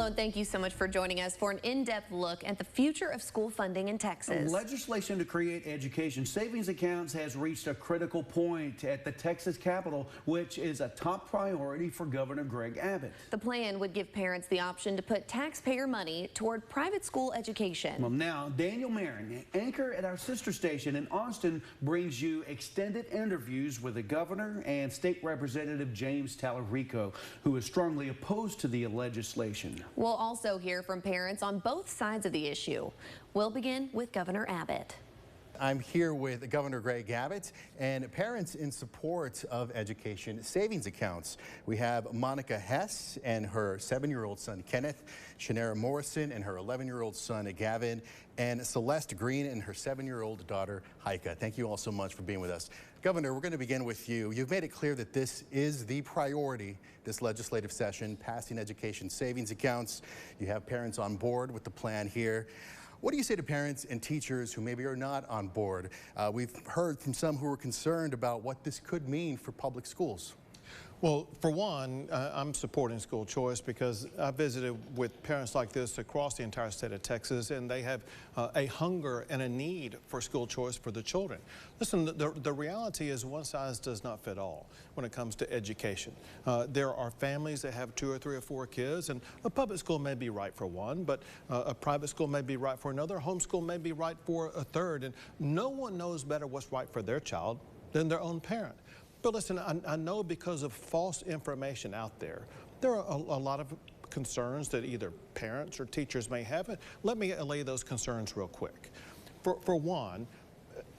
Hello, and thank you so much for joining us for an in-depth look at the future of school funding in Texas. Legislation to create education savings accounts has reached a critical point at the Texas Capitol, which is a top priority for Governor Greg Abbott. The plan would give parents the option to put taxpayer money toward private school education. Well, now, Daniel Marin, anchor at our sister station in Austin, brings you extended interviews with the governor and State Representative James Tallarico, who is strongly opposed to the legislation. We'll also hear from parents on both sides of the issue. We'll begin with Governor Abbott. I'm here with Governor Greg Abbott and parents in support of education savings accounts. We have Monica Hess and her 7-year-old son Kenneth, Shanera Morrison and her 11-year-old son Gavin, and Celeste Green and her 7-year-old daughter Heike. Thank you all so much for being with us. Governor, we're going to begin with you. You've made it clear that this is the priority this legislative session, passing education savings accounts. You have parents on board with the plan here. What do you say to parents and teachers who maybe are not on board? We've heard from some who are concerned about what this could mean for public schools. Well, for one, I'm supporting school choice because I visited with parents like this across the entire state of Texas, and they have a hunger and a need for school choice for the children. Listen, the reality is one size does not fit all when it comes to education. There are families that have 2 or 3 or 4 kids, and a public school may be right for one, but a private school may be right for another, homeschool may be right for a third, and no one knows better what's right for their child than their own parent. But listen, I know because of false information out there, there are a lot of concerns that either parents or teachers may have. Let me allay those concerns real quick. For one,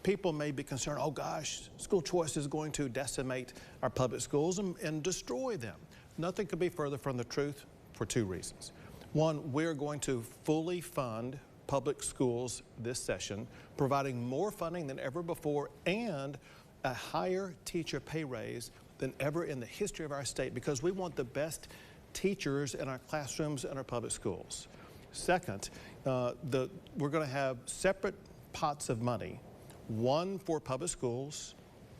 people may be concerned, oh gosh, school choice is going to decimate our public schools and destroy them. Nothing could be further from the truth for 2 reasons. One, we're going to fully fund public schools this session, providing more funding than ever before and a higher teacher pay raise than ever in the history of our state, because we want the best teachers in our classrooms and our public schools. Second, we're going to have separate pots of money, one for public schools,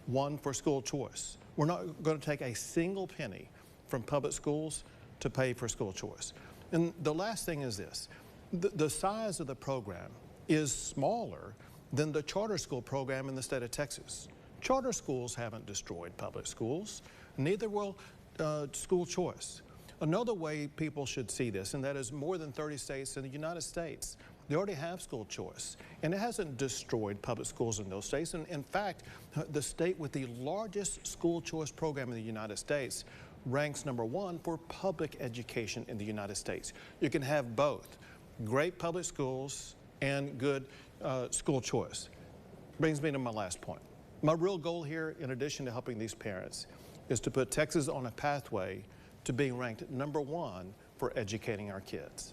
one for school choice. We're not going to take a single penny from public schools to pay for school choice. And the last thing is this, the size of the program is smaller than the charter school program in the state of Texas. Charter schools haven't destroyed public schools, neither will school choice. Another way people should see this, and that is more than 30 states in the United States, they already have school choice, and it hasn't destroyed public schools in those states. And in fact, the state with the largest school choice program in the United States ranks #1 for public education in the United States. You can have both great public schools and good school choice. Brings me to my last point. My real goal here, in addition to helping these parents, is to put Texas on a pathway to being ranked #1 for educating our kids.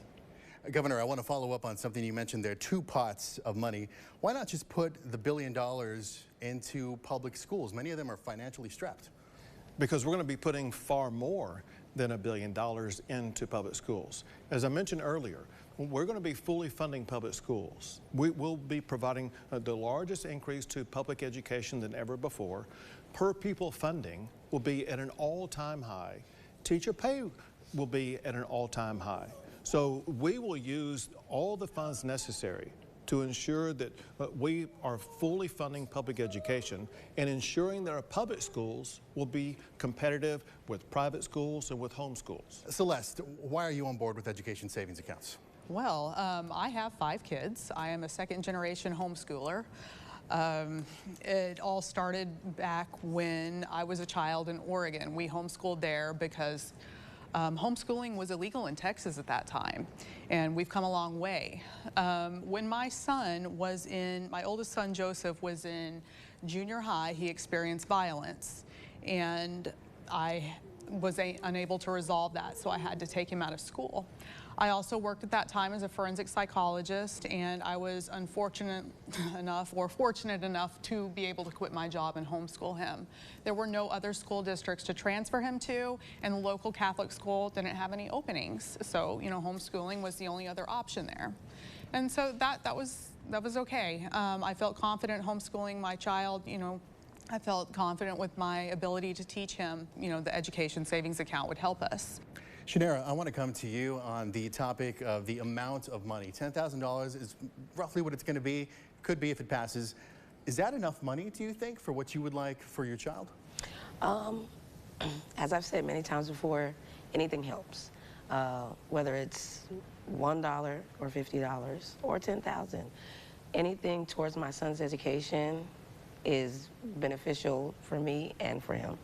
Governor, I want to follow up on something you mentioned there, 2 pots of money. Why not just put the $1 billion into public schools? Many of them are financially strapped. Because we're going to be putting far more than $1 billion into public schools. As I mentioned earlier, we're going to be fully funding public schools. We will be providing the largest increase to public education than ever before. Per pupil funding will be at an all-time high. Teacher pay will be at an all-time high. So we will use all the funds necessary to ensure that we are fully funding public education and ensuring that our public schools will be competitive with private schools and with homeschools. Celeste, why are you on board with education savings accounts? Well, I have 5 kids. I am a 2nd-generation homeschooler. It all started back when I was a child in Oregon. We homeschooled there because homeschooling was illegal in Texas at that time, and we've come a long way. When my oldest son Joseph was in junior high, he experienced violence, and I was unable to resolve that, so I had to take him out of school. I also worked at that time as a forensic psychologist, and I was fortunate enough to be able to quit my job and homeschool him. There were no other school districts to transfer him to, and the local Catholic school didn't have any openings. So, homeschooling was the only other option there. And so that was okay. I felt confident homeschooling my child, I felt confident with my ability to teach him, the education savings account would help us. Shanera, I want to come to you on the topic of the amount of money. $10,000 is roughly what it's going to be, could be if it passes. Is that enough money, do you think, for what you would like for your child? As I've said many times before, anything helps. Whether it's $1 or $50 or $10,000, anything towards my son's education is beneficial for me and for him.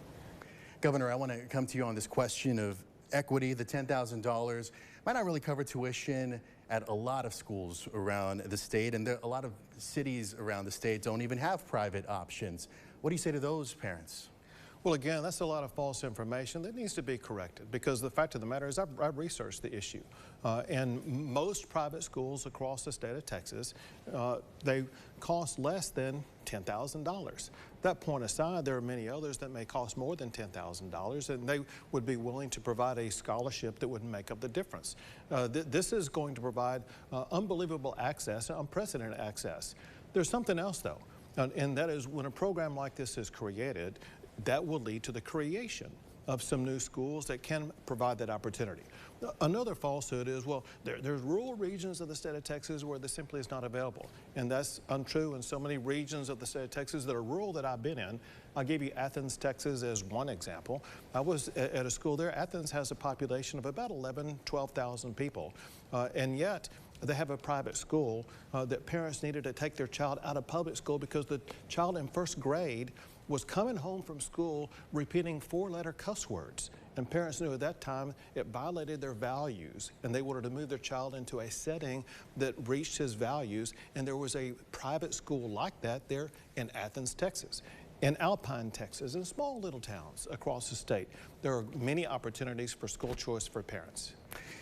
Governor, I want to come to you on this question of equity. The $10,000 might not really cover tuition at a lot of schools around the state, and a lot of cities around the state don't even have private options. What do you say to those parents? Well, again, that's a lot of false information that needs to be corrected, because the fact of the matter is I've researched the issue. And most private schools across the state of Texas, they cost less than $10,000. That point aside, there are many others that may cost more than $10,000, and they would be willing to provide a scholarship that would make up the difference. This is going to provide unbelievable access, unprecedented access. There's something else, though, and that is when a program like this is created, that will lead to the creation of some new schools that can provide that opportunity. Another falsehood is, well, there's rural regions of the state of Texas where this simply is not available. And that's untrue in so many regions of the state of Texas that are rural that I've been in. I'll give you Athens, Texas as one example. I was at a school there. Athens has a population of about 12,000 people. And yet, they have a private school that parents needed to take their child out of public school because the child in first grade was coming home from school repeating 4-letter cuss words. And parents knew at that time it violated their values, and they wanted to move their child into a setting that reached his values, and there was a private school like that there in Athens, Texas. In Alpine, Texas, and small little towns across the state, there are many opportunities for school choice for parents.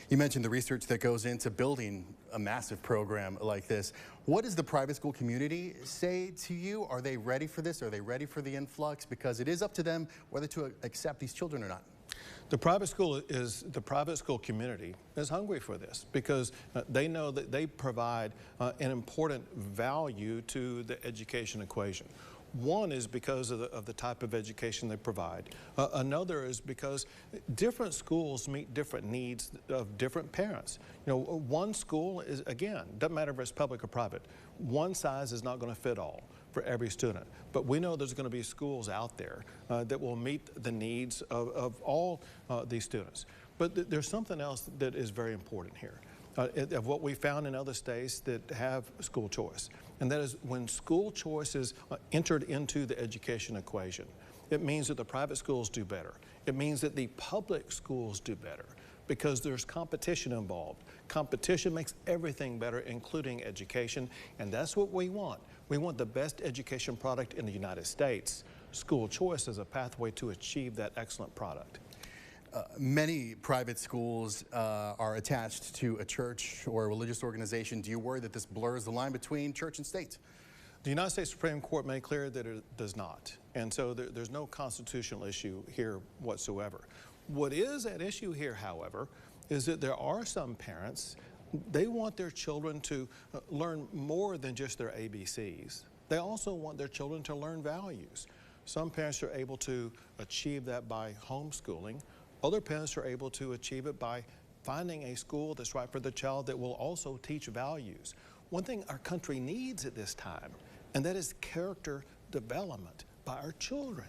You mentioned the research that goes into building a massive program like this. What does the private school community say to you? Are they ready for this? Are they ready for the influx? Because it is up to them whether to accept these children or not. The private school community is hungry for this because they know that they provide an important value to the education equation. One is because of the type of education they provide. Another is because different schools meet different needs of different parents. You know, one school is, again, doesn't matter if it's public or private, one size is not going to fit all for every student. But we know there's going to be schools out there that will meet the needs of all these students. But there's something else that is very important here. Of what we found in other states that have school choice. And that is when school choice is entered into the education equation, it means that the private schools do better. It means that the public schools do better because there's competition involved. Competition makes everything better, including education, and that's what we want. We want the best education product in the United States. School choice is a pathway to achieve that excellent product. Many private schools are attached to a church or a religious organization. Do you worry that this blurs the line between church and state? The United States Supreme Court made clear that it does not. And so there's no constitutional issue here whatsoever. What is at issue here, however, is that there are some parents, they want their children to learn more than just their ABCs. They also want their children to learn values. Some parents are able to achieve that by homeschooling. Other parents are able to achieve it by finding a school that's right for the child that will also teach values. One thing our country needs at this time, and that is character development by our children.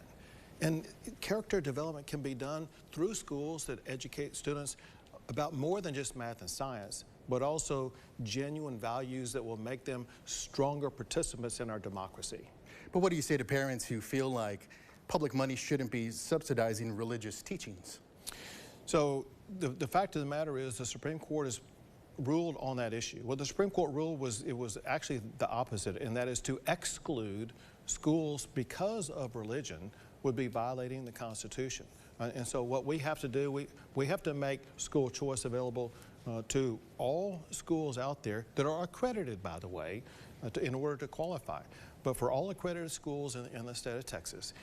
And character development can be done through schools that educate students about more than just math and science, but also genuine values that will make them stronger participants in our democracy. But what do you say to parents who feel like public money shouldn't be subsidizing religious teachings? So the fact of the matter is the Supreme Court has ruled on that issue. What the Supreme Court ruled was it was actually the opposite, and that is to exclude schools because of religion would be violating the Constitution. And so what we have to do, we have to make school choice available to all schools out there that are accredited, by the way, in order to qualify. But for all accredited schools in the state of Texas,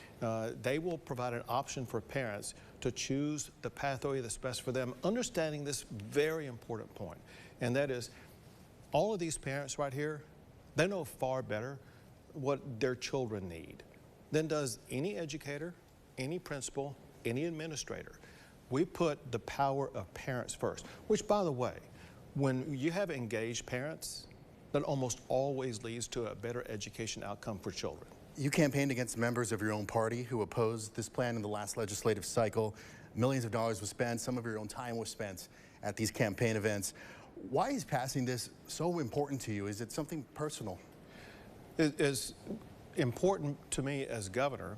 they will provide an option for parents to choose the pathway that's best for them, understanding this very important point. And that is, all of these parents right here, they know far better what their children need than does any educator, any principal, any administrator. We put the power of parents first, which, by the way, when you have engaged parents, that almost always leads to a better education outcome for children. You campaigned against members of your own party who opposed this plan in the last legislative cycle. Millions of dollars was spent, some of your own time was spent at these campaign events. Why is passing this so important to you? Is it something personal? It is important to me as governor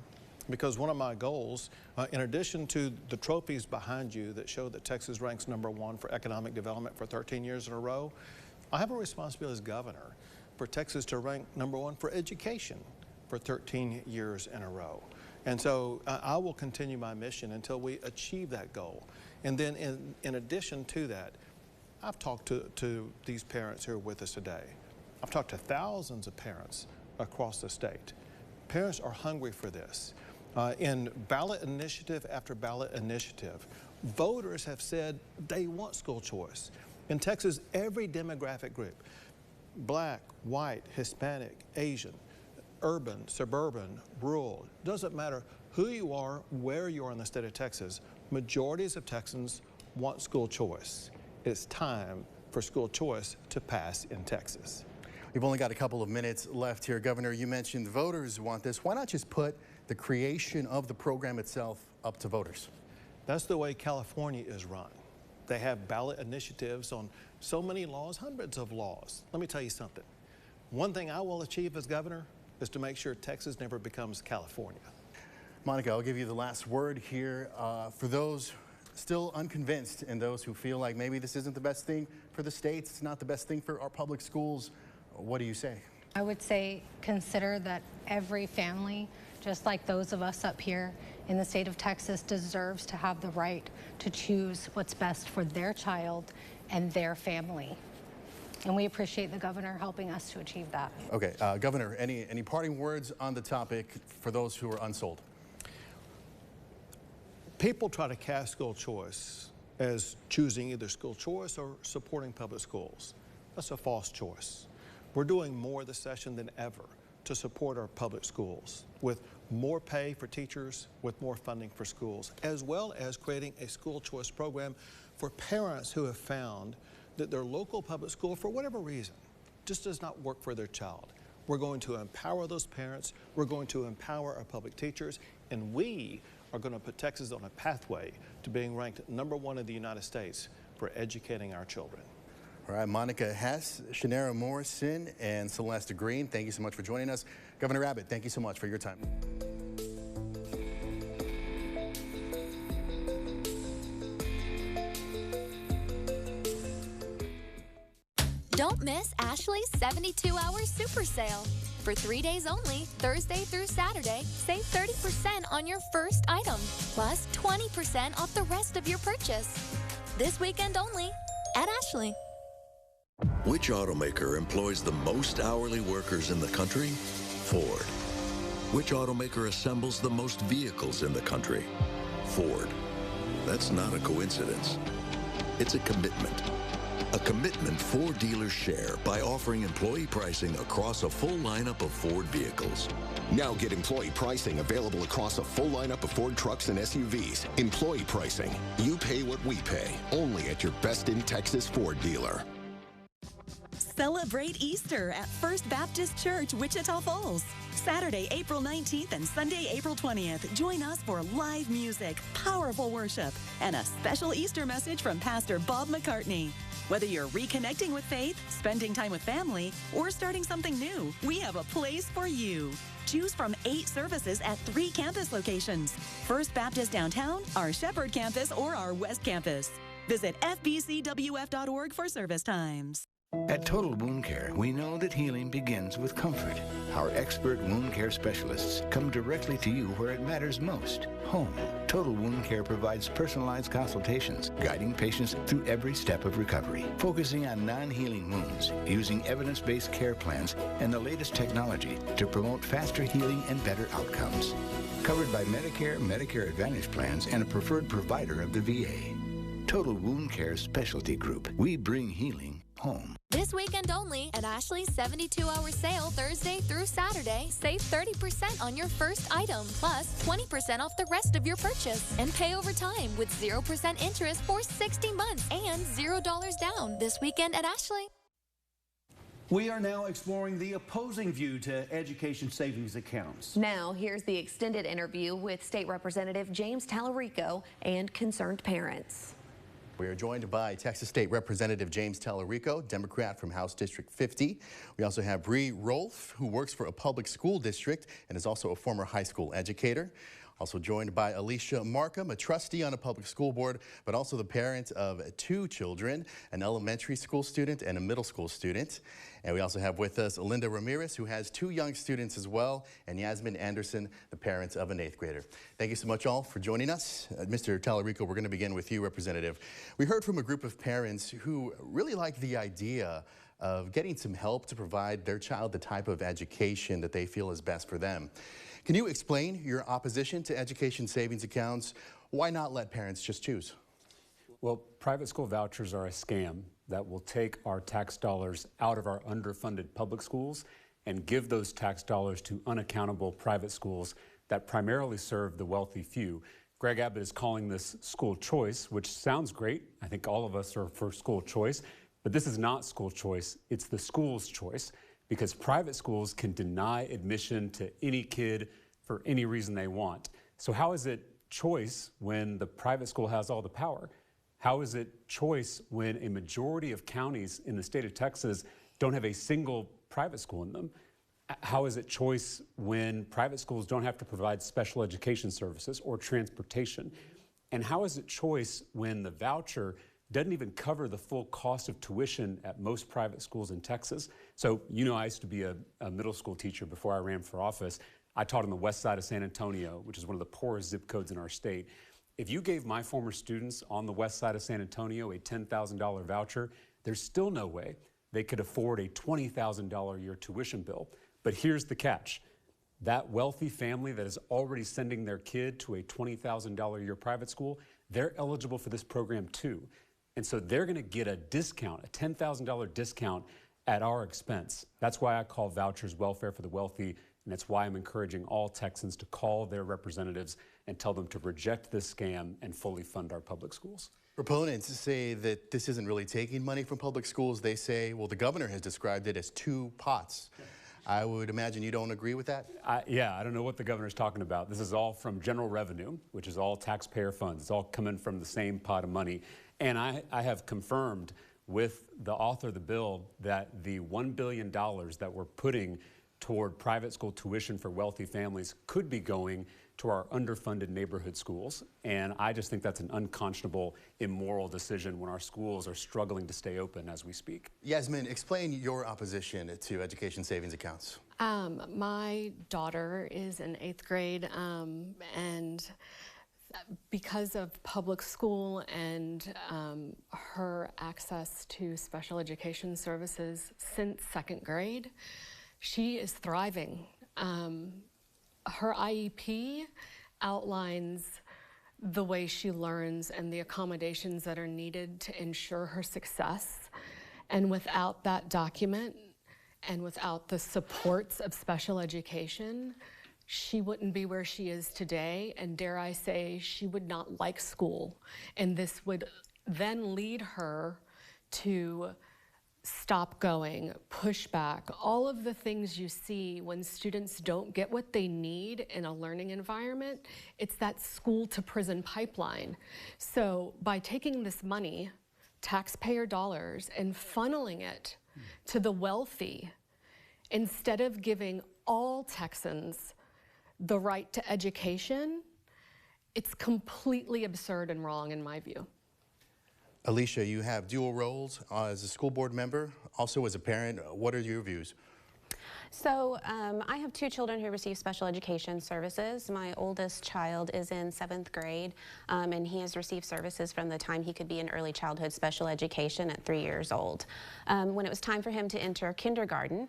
because one of my goals, in addition to the trophies behind you that show that Texas ranks #1 for economic development for 13 years in a row, I have a responsibility as governor for Texas to rank #1 for education for 13 years in a row. And so I will continue my mission until we achieve that goal. And then in addition to that, I've talked to these parents who are with us today. I've talked to thousands of parents across the state. Parents are hungry for this. In ballot initiative after ballot initiative, voters have said they want school choice. In Texas, every demographic group, black, white, Hispanic, Asian, urban, suburban, rural, doesn't matter who you are, where you are in the state of Texas, majorities of Texans want school choice. It's time for school choice to pass in Texas. We've only got a couple of minutes left here. Governor, you mentioned voters want this. Why not just put the creation of the program itself up to voters? That's the way California is run. They have ballot initiatives on so many laws, hundreds of laws. Let me tell you something. One thing I will achieve as governor is to make sure Texas never becomes California. Monica, I'll give you the last word here. For those still unconvinced and those who feel like maybe this isn't the best thing for the state, it's not the best thing for our public schools, what do you say? I would say consider that every family, just like those of us up here in the state of Texas, deserves to have the right to choose what's best for their child and their family. And we appreciate the governor helping us to achieve that. Okay, Governor, any parting words on the topic for those who are unsold? People try to cast school choice as choosing either school choice or supporting public schools. That's a false choice. We're doing more this session than ever to support our public schools with more pay for teachers, with more funding for schools, as well as creating a school choice program for parents who have found that their local public school, for whatever reason, just does not work for their child. We're going to empower those parents, we're going to empower our public teachers, and we are going to put Texas on a pathway to being ranked #1 in the United States for educating our children. All right, Monica Hess, Shanera Morrison, and Celeste Green, thank you so much for joining us. Governor Abbott, thank you so much for your time. Don't miss Ashley's 72-hour super sale. For 3 days only, Thursday through Saturday, save 30% on your first item, plus 20% off the rest of your purchase. This weekend only at Ashley. Which automaker employs the most hourly workers in the country? Ford. Which automaker assembles the most vehicles in the country? Ford. That's not a coincidence. It's a commitment. A commitment Ford dealers share by offering employee pricing across a full lineup of Ford vehicles. Now get employee pricing available across a full lineup of Ford trucks and SUVs. Employee pricing. You pay what we pay. Only at your best in Texas Ford dealer. Celebrate Easter at First Baptist Church, Wichita Falls. Saturday, April 19th and Sunday, April 20th. Join us for live music, powerful worship, and a special Easter message from Pastor Bob McCartney. Whether you're reconnecting with faith, spending time with family, or starting something new, we have a place for you. Choose from 8 services at 3 campus locations. First Baptist Downtown, our Shepherd Campus, or our West Campus. Visit fbcwf.org for service times. At Total Wound Care, we know that healing begins with comfort. Our expert wound care specialists come directly to you where it matters most, home. Total Wound Care provides personalized consultations, guiding patients through every step of recovery, focusing on non-healing wounds, using evidence-based care plans and the latest technology to promote faster healing and better outcomes. Covered by Medicare, Medicare Advantage plans, and a preferred provider of the VA. Total Wound Care Specialty Group. We bring healing home. This weekend only at Ashley's 72-hour sale Thursday through Saturday. Save 30% on your first item, plus 20% off the rest of your purchase. And pay over time with 0% interest for 60 months and $0 down this weekend at Ashley. We are now exploring the opposing view to education savings accounts. Now, here's the extended interview with State Representative James Tallarico and concerned parents. We are joined by Texas State Representative James Tallarico, Democrat from House District 50. We also have Bree Rolfe, who works for a public school district and is also a former high school educator. Also joined by Alicia Markham, a trustee on a public school board, but also the parent of 2 children, an elementary school student and a middle school student. And we also have with us Linda Ramirez, who has 2 young students as well, and Yasmin Anderson, the parent of an 8th grader. Thank you so much all for joining us. Mr. Tallarico, we're going to begin with you, Representative. We heard from a group of parents who really like the idea of getting some help to provide their child the type of education that they feel is best for them. Can you explain your opposition to education savings accounts? Why not let parents just choose? Well, private school vouchers are a scam that will take our tax dollars out of our underfunded public schools and give those tax dollars to unaccountable private schools that primarily serve the wealthy few. Greg Abbott is calling this school choice, which sounds great. I think all of us are for school choice, but this is not school choice. It's the school's choice, because private schools can deny admission to any kid for any reason they want. So how is it choice when the private school has all the power? How is it choice when a majority of counties in the state of Texas don't have a single private school in them? How is it choice when private schools don't have to provide special education services or transportation? And how is it choice when the voucher doesn't even cover the full cost of tuition at most private schools in Texas? So, you know, I used to be a middle school teacher before I ran for office. I taught on the west side of San Antonio, which is one of the poorest zip codes in our state. If you gave my former students on the west side of San Antonio a $10,000 voucher, there's still no way they could afford a $20,000 a year tuition bill. But here's the catch. That wealthy family that is already sending their kid to a $20,000 a year private school, they're eligible for this program too. And so they're going to get a discount, a $10,000 discount at our expense. That's why I call vouchers welfare for the wealthy, and that's why I'm encouraging all Texans to call their representatives and tell them to reject this scam and fully fund our public schools. Proponents say that this isn't really taking money from public schools. They say, well, the governor has described it as 2 pots. I would imagine you don't agree with that? Yeah, I don't know what the governor's talking about. This is all from general revenue, which is all taxpayer funds. It's all coming from the same pot of money. And I have confirmed with the author of the bill that the $1 billion that we're putting toward private school tuition for wealthy families could be going to our underfunded neighborhood schools. And I just think that's an unconscionable, immoral decision when our schools are struggling to stay open as we speak. Yasmin, explain your opposition to education savings accounts. My daughter is in 8th grade, and because of public school and her access to special education services since 2nd grade, she is thriving. Her IEP outlines the way she learns and the accommodations that are needed to ensure her success. And without that document and without the supports of special education, she wouldn't be where she is today, and dare I say, she would not like school. And this would then lead her to stop going, push back, all of the things you see when students don't get what they need in a learning environment. It's that school to prison pipeline. So by taking this money, taxpayer dollars, and funneling it to the wealthy, instead of giving all Texans the right to education, it's completely absurd and wrong in my view. Alicia, you have dual roles as a school board member, also as a parent. What are your views? So I have 2 children who receive special education services. My oldest child is in 7th grade, and he has received services from the time he could be in early childhood special education at 3 years old. When it was time for him to enter kindergarten,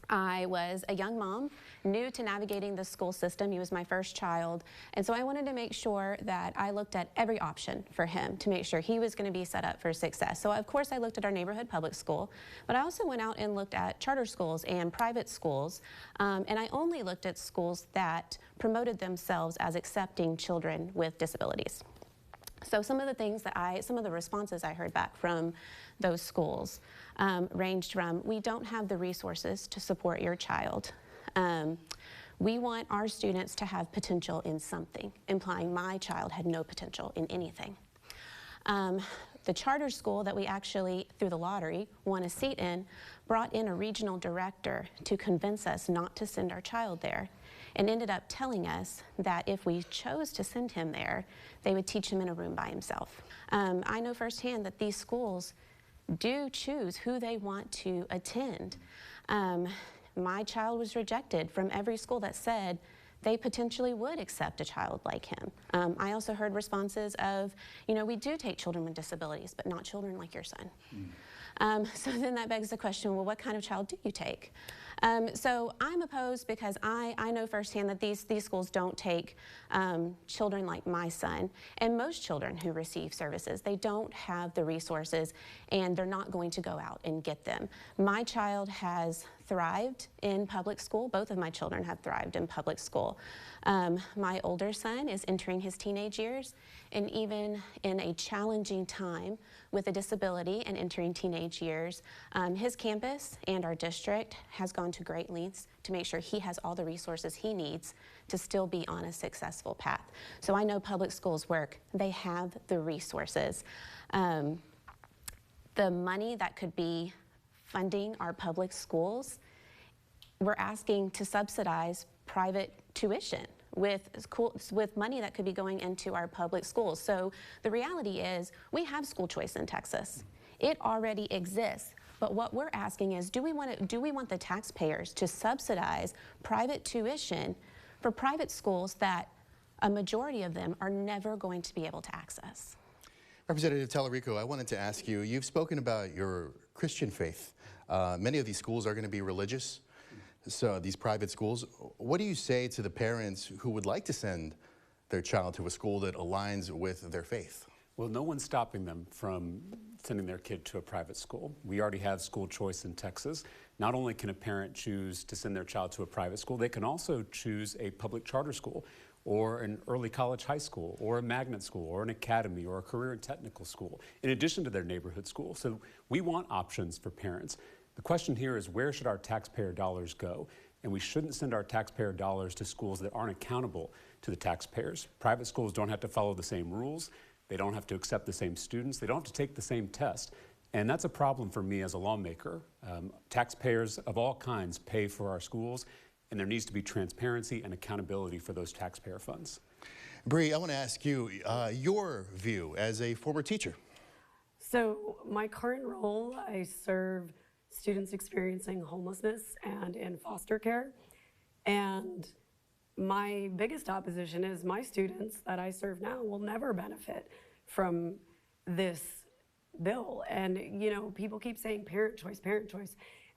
I was a young mom, new to navigating the school system. He was my first child. And so I wanted to make sure that I looked at every option for him to make sure he was going to be set up for success. So of course I looked at our neighborhood public school, but I also went out and looked at charter schools and private schools. And I only looked at schools that promoted themselves as accepting children with disabilities. So some of the responses I heard back from those schools ranged from, we don't have the resources to support your child. We want our students to have potential in something, implying my child had no potential in anything. The charter school that we actually, through the lottery, won a seat in, brought in a regional director to convince us not to send our child there, and ended up telling us that if we chose to send him there, they would teach him in a room by himself. I know firsthand that these schools do choose who they want to attend. My child was rejected from every school that said they potentially would accept a child like him. I also heard responses of, you know, we do take children with disabilities, but not children like your son. So then that begs the question, well, what kind of child do you take? So I'm opposed because I know firsthand that these schools don't take children like my son, and most children who receive services, they don't have the resources and they're not going to go out and get them. My child has thrived in public school. Both of my children have thrived in public school. My older son is entering his teenage years, and even in a challenging time with a disability and entering teenage years, his campus and our district has gone to great lengths to make sure he has all the resources he needs to still be on a successful path. So I know public schools work. They have the resources. The money that could be funding our public schools, we're asking to subsidize private tuition with money that could be going into our public schools. So the reality is we have school choice in Texas. It already exists. But what we're asking is, do we want the taxpayers to subsidize private tuition for private schools that a majority of them are never going to be able to access? Representative Tallarico, I wanted to ask you, you've spoken about your Christian faith. Many of these schools are going to be religious, so these private schools. What do you say to the parents who would like to send their child to a school that aligns with their faith? Well, no one's stopping them from sending their kid to a private school. We already have school choice in Texas. Not only can a parent choose to send their child to a private school, they can also choose a public charter school, or an early college high school, or a magnet school, or an academy, or a career and technical school, in addition to their neighborhood school. So we want options for parents. The question here is, where should our taxpayer dollars go? And we shouldn't send our taxpayer dollars to schools that aren't accountable to the taxpayers. Private schools don't have to follow the same rules. They don't have to accept the same students. They don't have to take the same test. And that's a problem for me as a lawmaker. Taxpayers of all kinds pay for our schools, and there needs to be transparency and accountability for those taxpayer funds. Bree, I want to ask you your view as a former teacher. So my current role, I serve students experiencing homelessness and in foster care. And my biggest opposition is my students that I serve now will never benefit from this bill. And you know, people keep saying parent choice,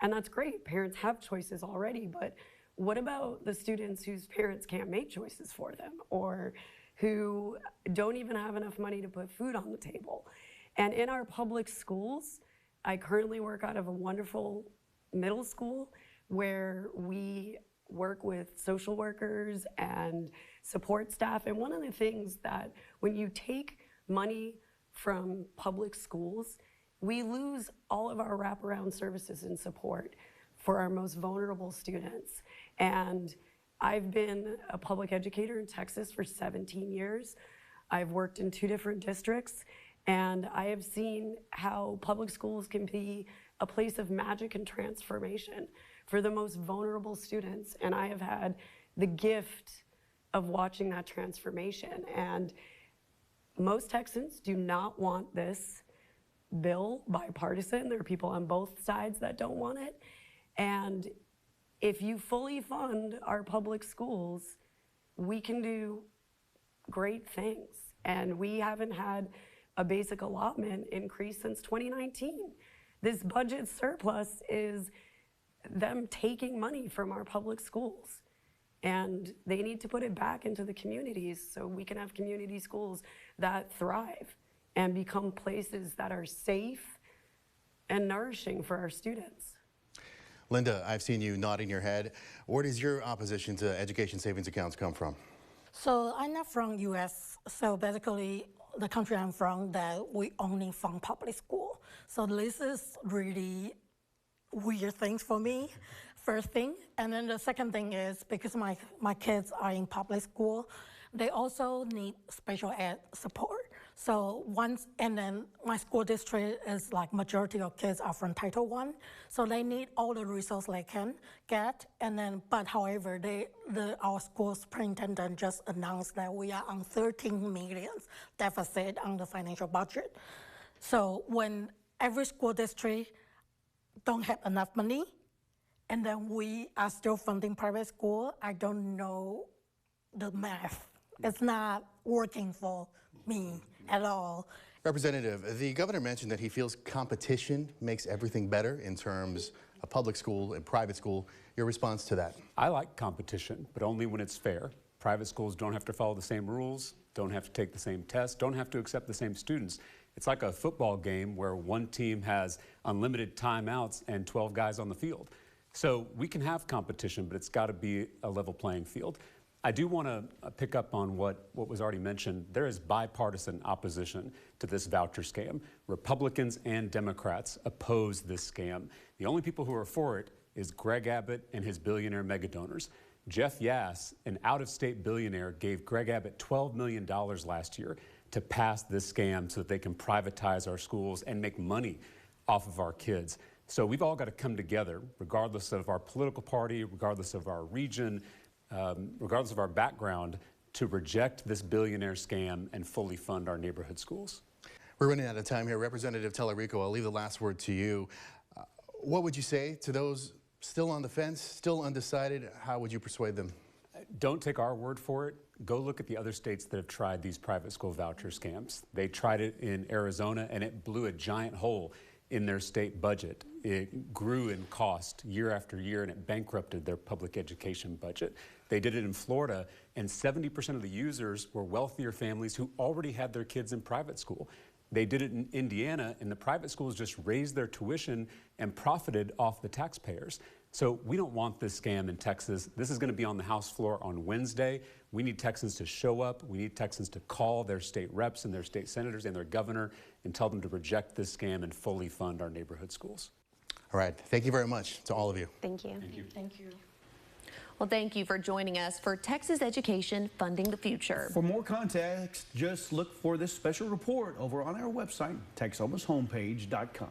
and that's great. Parents have choices already, but what about the students whose parents can't make choices for them, or who don't even have enough money to put food on the table? And in our public schools, I currently work out of a wonderful middle school where we work with social workers and support staff. And one of the things that when you take money from public schools, we lose all of our wraparound services and support for our most vulnerable students. And I've been a public educator in Texas for 17 years. I've worked in 2 different districts, and I have seen how public schools can be a place of magic and transformation for the most vulnerable students. And I have had the gift of watching that transformation. And most Texans do not want this bill bipartisan. There are people on both sides that don't want it. And if you fully fund our public schools, we can do great things. And we haven't had a basic allotment increase since 2019. This budget surplus is them taking money from our public schools. And they need to put it back into the communities so we can have community schools that thrive and become places that are safe and nourishing for our students. Linda, I've seen you nodding your head. Where does your opposition to education savings accounts come from? So I'm not from U.S., so basically the country I'm from, that we only fund public school. So this is really weird things for me, first thing. And then the second thing is because my kids are in public school, they also need special ed support. So and then my school district is like majority of kids are from Title I, so they need all the resources they can get. And then, but however, our school superintendent just announced that we are on 13 million deficit on the financial budget. So when every school district don't have enough money, and then we are still funding private school, I don't know the math. It's not working for me at all. Representative, the governor mentioned that he feels competition makes everything better in terms of public school and private school. Your response to that? I like competition, but only when it's fair. Private schools don't have to follow the same rules, don't have to take the same tests, don't have to accept the same students. It's like a football game where one team has unlimited timeouts and 12 guys on the field. So we can have competition, but it's got to be a level playing field. I do want to pick up on what was already mentioned. There is bipartisan opposition to this voucher scam. Republicans and Democrats oppose this scam. The only people who are for it is Greg Abbott and his billionaire megadonors. Jeff Yass, an out-of-state billionaire, gave Greg Abbott $12 million last year to pass this scam so that they can privatize our schools and make money off of our kids. So we've all got to come together, regardless of our political party, regardless of our region, regardless of our background, to reject this billionaire scam and fully fund our neighborhood schools. We're running out of time here. Representative Tallarico, I'll leave the last word to you. What would you say to those still on the fence, still undecided? How would you persuade them? Don't take our word for it. Go look at the other states that have tried these private school voucher scams. They tried it in Arizona, and it blew a giant hole in their state budget. It grew in cost year after year, and it bankrupted their public education budget. They did it in Florida, and 70% of the users were wealthier families who already had their kids in private school. They did it in Indiana, and the private schools just raised their tuition and profited off the taxpayers. So we don't want this scam in Texas. This is going to be on the House floor on Wednesday. We need Texans to show up. We need Texans to call their state reps and their state senators and their governor and tell them to reject this scam and fully fund our neighborhood schools. All right. Thank you very much to all of you. Thank you. Thank you. Thank you. Well, thank you for joining us for Texas Education Funding the Future. For more context, just look for this special report over on our website, Texomashomepage.com.